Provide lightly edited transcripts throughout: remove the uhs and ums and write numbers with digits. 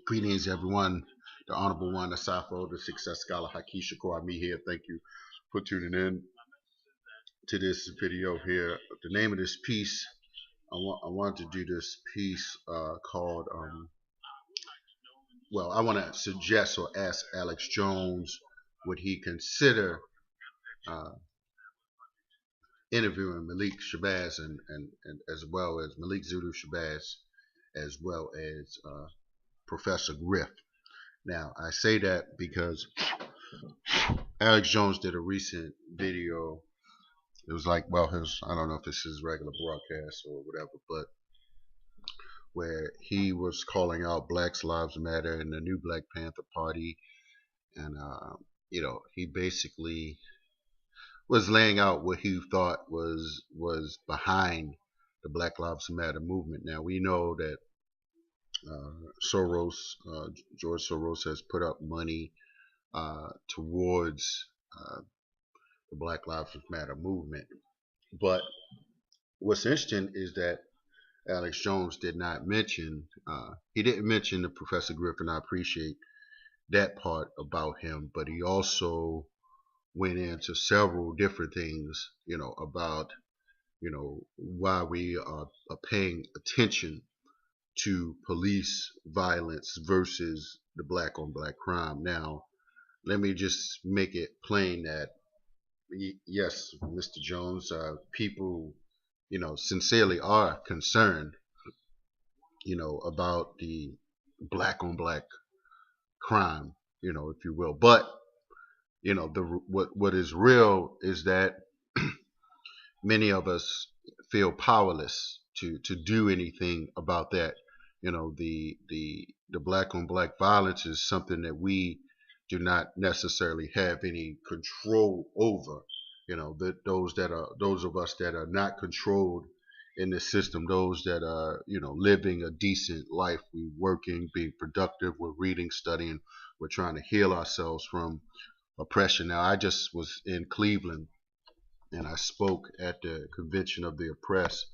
Greetings, everyone. The Honorable One, Asafo, the Success Scholar, Haki Shakur, me here. Thank you for tuning in to this video here. The name of this piece, I want to do this piece called, I want to suggest or ask Alex Jones, would he consider uh, interviewing Malik Shabazz and as well as Malik Zulu Shabazz, as well as Professor Griff. Now, I say that because Alex Jones did a recent video. It was like, I don't know if it's his regular broadcast or whatever, but where he was calling out Black Lives Matter and the new Black Panther Party, and he basically was laying out what he thought was behind the Black Lives Matter movement. Now we know that George Soros has put up money towards the Black Lives Matter movement. But what's interesting is that Alex Jones did not mention, he didn't mention the Professor Griffin. I appreciate that part about him, but he also went into several different things, about, why we are paying attention to police violence versus the black on black crime. Now, let me just make it plain that yes, Mr. Jones, people, sincerely are concerned, about the black on black crime, if you will. But, what is real is that many of us feel powerless to do anything about that. The black on black violence is something that we do not necessarily have any control over. Those of us that are not controlled in the system, those that are, living a decent life, we working, being productive, we're reading, studying, we're trying to heal ourselves from oppression. Now, I just was in Cleveland and I spoke at the convention of the oppressed,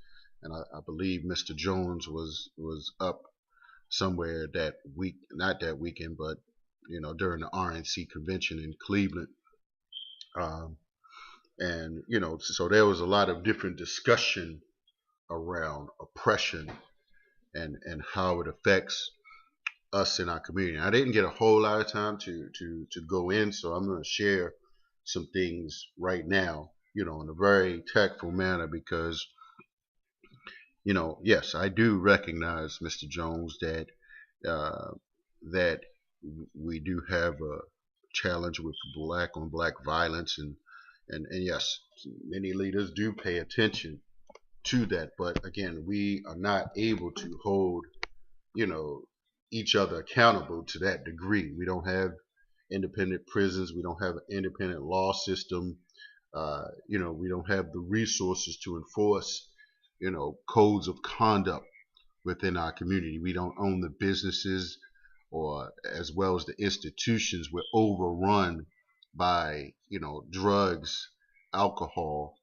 and I believe Mr. Jones was up somewhere that week, not that weekend, but during the RNC convention in Cleveland. And so there was a lot of different discussion around oppression and how it affects us in our community. I didn't get a whole lot of time to go in, so I'm going to share some things right now, in a very tactful manner, because yes, I do recognize, Mr. Jones, that that we do have a challenge with black on black violence, and yes, many leaders do pay attention to that, but again, we are not able to hold each other accountable to that degree. We don't have independent prisons, we don't have an independent law system, we don't have the resources to enforce codes of conduct within our community. We don't own the businesses or as well as the institutions. We're overrun by drugs, alcohol,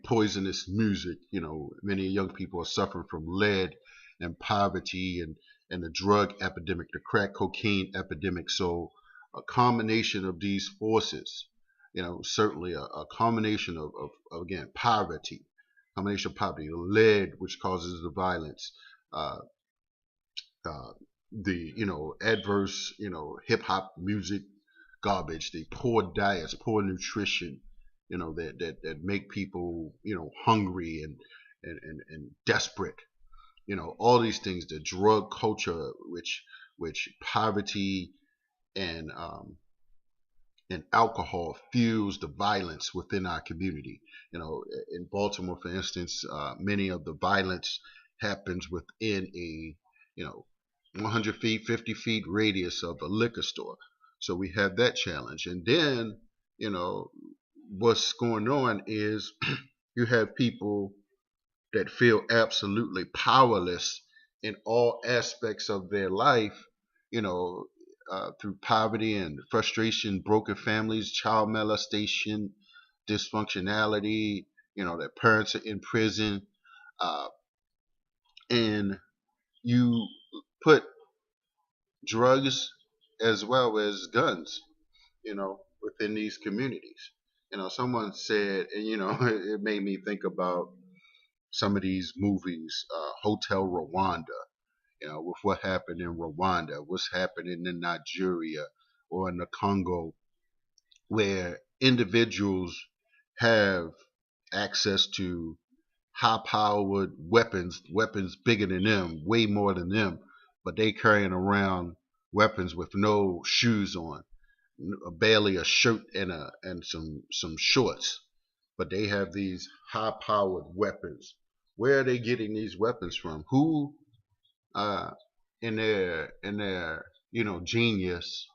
poisonous music. Many young people are suffering from lead and poverty and the drug epidemic, the crack cocaine epidemic. So a combination of these forces, certainly a combination of again, poverty, combination of poverty, lead, which causes the violence, uh, the adverse hip hop music garbage, the poor diets, poor nutrition, that make people hungry and desperate, all these things, the drug culture, which poverty and alcohol fuels the violence within our community. In Baltimore, for instance, many of the violence happens within a 100 feet, 50 feet radius of a liquor store. So we have that challenge. And then, what's going on is you have people that feel absolutely powerless in all aspects of their life, through poverty and frustration, broken families, child molestation, dysfunctionality, their parents are in prison, and you put drugs as well as guns, within these communities. Someone said, and it made me think about some of these movies, Hotel Rwanda, with what happened in Rwanda, what's happening in Nigeria or in the Congo, where individuals have access to high powered weapons bigger than them, way more than them, but they carrying around weapons with no shoes on, barely a shirt and some shorts, but they have these high powered weapons. Where are they getting these weapons from? Who uh in their genius,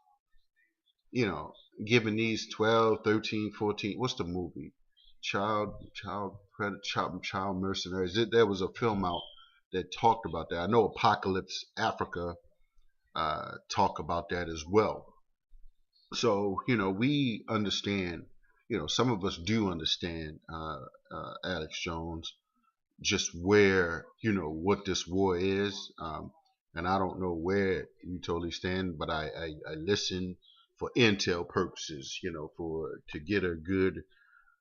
you know, giving these 12, 13, 14, what's the movie? Child mercenaries. There was a film out that talked about that. I know Apocalypse Africa talk about that as well. So, we understand, some of us do understand, Alex Jones, just where, what this war is. And I don't know where you totally stand, but I listen for intel purposes, for to get a good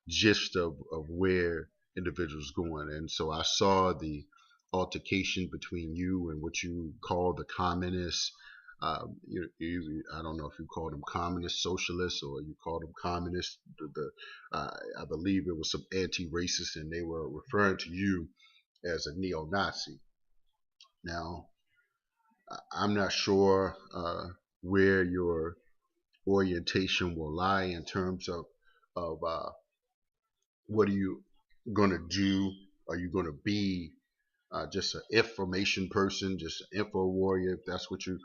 gist of where individuals going. And so I saw the altercation between you and what you call the communists. I don't know if you called them communist socialists or you called them communists. I believe it was some anti-racist, and they were referring to you as a neo-Nazi. Now, I'm not sure where your orientation will lie in terms of what are you going to do? Are you going to be just an information person, just an info warrior, if that's what you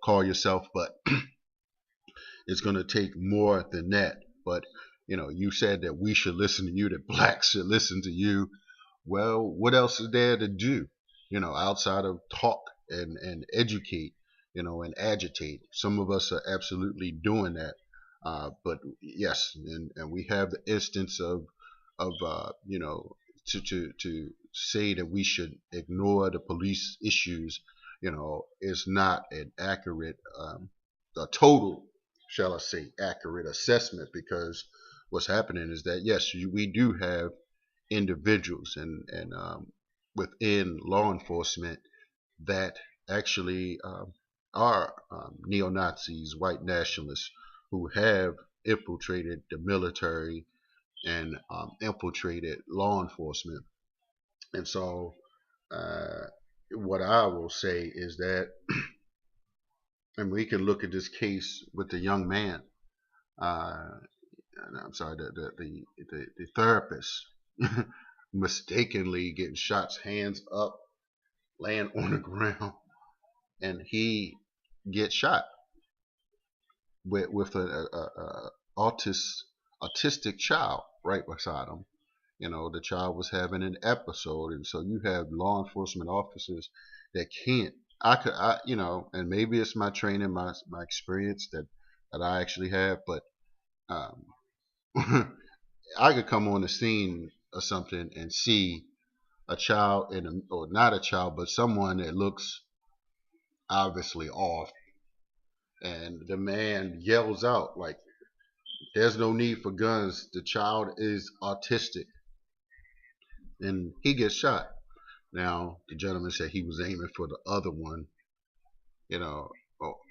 call yourself? But it's going to take more than that. But you said that we should listen to you, that blacks should listen to you. Well, what else is there to do? Outside of talk and educate, and agitate. Some of us are absolutely doing that. But yes, and we have the instance of to say that we should ignore the police issues, is not an accurate, a total, shall I say, accurate assessment, because what's happening is that yes, we do have individuals and within law enforcement that actually are neo Nazis, white nationalists who have infiltrated the military and infiltrated law enforcement. And so, uh, what I will say is that, and we can look at this case with the young man. Uh, I'm sorry, the therapist mistakenly getting shots, hands up, laying on the ground, and he gets shot with a autistic child right beside him. The child was having an episode, and so you have law enforcement officers that can't. And maybe it's my training, my experience that I actually have, but um, I could come on the scene or something and see a child or not a child, but someone that looks obviously off, and the man yells out like, "There's no need for guns. The child is autistic," and he gets shot. Now the gentleman said he was aiming for the other one, you know.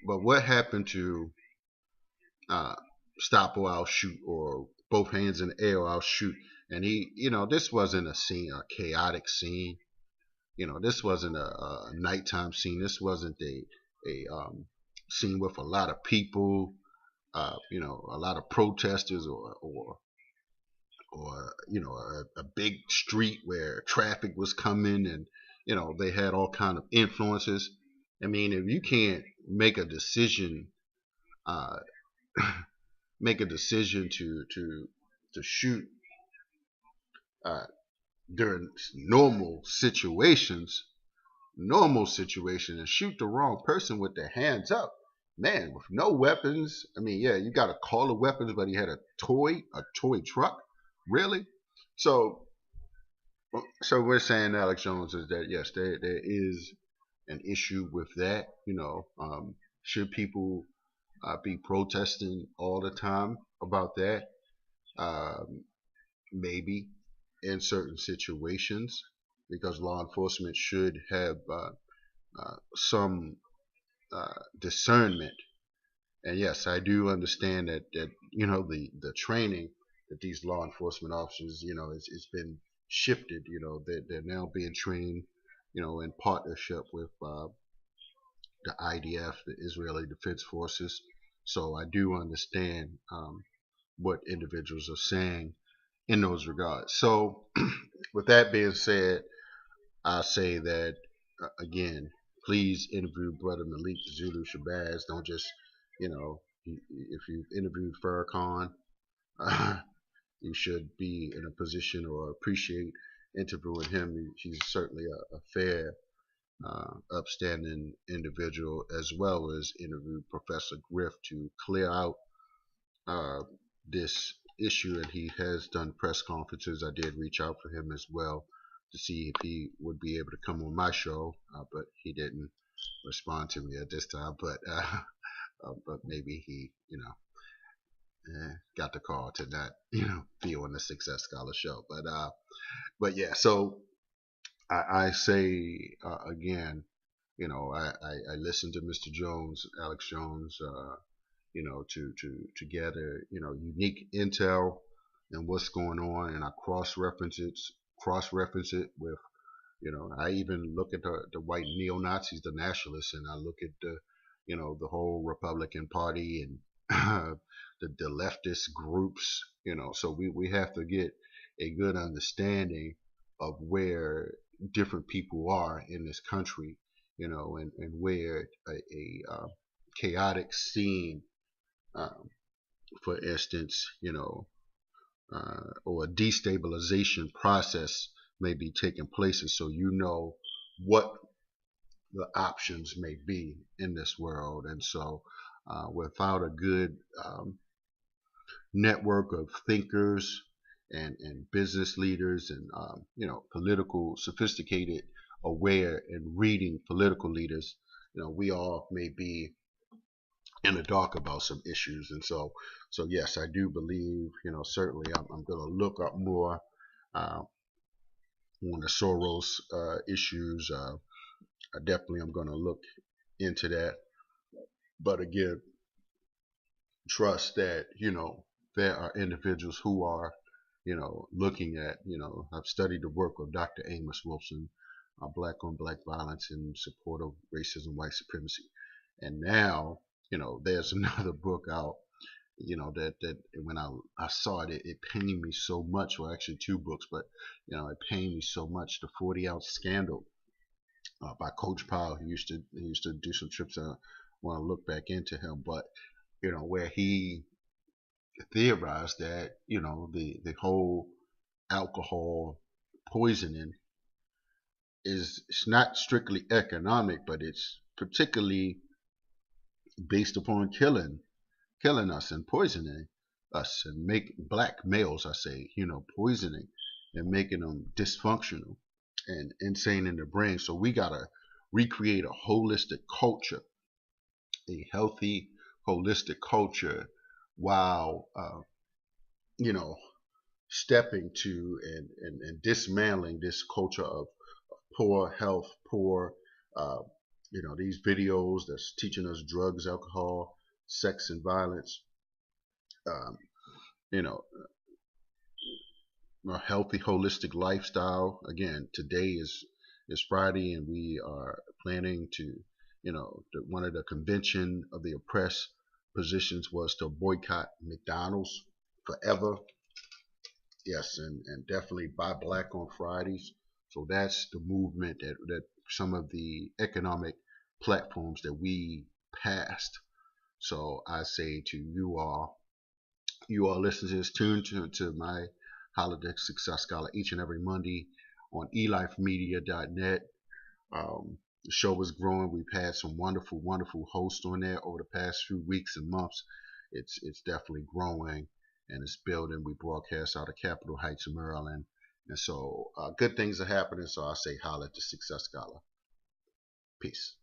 But what happened to uh, stop or I'll shoot, or both hands in the air or I'll shoot? And this wasn't a scene, a chaotic scene. This wasn't a nighttime scene. This wasn't a scene with a lot of people, a lot of protesters, or a big street where traffic was coming, and they had all kind of influences. I mean, if you can't make a decision, uh, make a decision to shoot uh, during normal situations, and shoot the wrong person with their hands up, man, with no weapons. I mean, yeah, you got to call the weapons, but he had a toy truck, really. So, so we're saying, Alex Jones, is that yes, there is an issue with that. Should people be protesting all the time about that? Um, Maybe in certain situations, because law enforcement should have some discernment. And yes, I do understand that the training that these law enforcement officers, it's been shifted. They're now being trained, in partnership with the IDF, the Israeli Defense Forces. So I do understand what individuals are saying in those regards. So, with that being said, I say that again, please interview Brother Malik Zulu Shabazz. Don't just, if you've interviewed Farrakhan, you should be in a position or appreciate interviewing him. He's certainly a fair, upstanding individual, as well as interview Professor Griff to clear out uh, this issue, and he has done press conferences. I did reach out for him as well to see if he would be able to come on my show, but he didn't respond to me at this time. But maybe he, got the call to not, be on the Success Scholar show. But yeah. So I say again, I listened to Mr. Jones, Alex Jones, to gather, unique intel and what's going on, and I cross reference it with, I even look at the white neo Nazis, the nationalists, and I look at the whole Republican Party and the leftist groups, so we have to get a good understanding of where different people are in this country, and where a chaotic scene, um, for instance, or a destabilization process may be taking place, and so what the options may be in this world. And so, without a good network of thinkers and business leaders and political, sophisticated, aware, and reading political leaders, we all may be in the dark about some issues. And so yes, I do believe, certainly I'm going to look up more uh, on the Soros issues. I definitely am going to look into that. But again, trust that, there are individuals who are, looking at, I've studied the work of Dr. Amos Wilson, Black on Black Violence in Support of Racism, White Supremacy. And now, there's another book out, that when I saw it, it pained me so much. Well, actually two books, but, it pained me so much. The 40-ounce Scandal, by Coach Powell. He used to do some trips. I want to look back into him, but, where he theorized that, the whole alcohol poisoning is, it's not strictly economic, but it's particularly based upon killing us and poisoning us, and make black males, I say, poisoning and making them dysfunctional and insane in their brain. So we gotta recreate a holistic culture, a healthy holistic culture, while you know stepping to and dismantling this culture of poor health, poor uh, these videos that's teaching us drugs, alcohol, sex, and violence. Um, you know, a healthy, holistic lifestyle. Again, today is Friday, and we are planning to, one of the convention of the oppressed positions was to boycott McDonald's forever. Yes, and definitely buy black on Fridays. So that's the movement that some of the economic platforms that we passed. So I say to you all listeners, tune to my Holiday Success Scholar each and every Monday on elifemedia.net. The show is growing. We've had some wonderful, wonderful hosts on there over the past few weeks and months. It's definitely growing and it's building. We broadcast out of Capitol Heights, Maryland, and so good things are happening. So I say holla at the Success Scholar. Peace.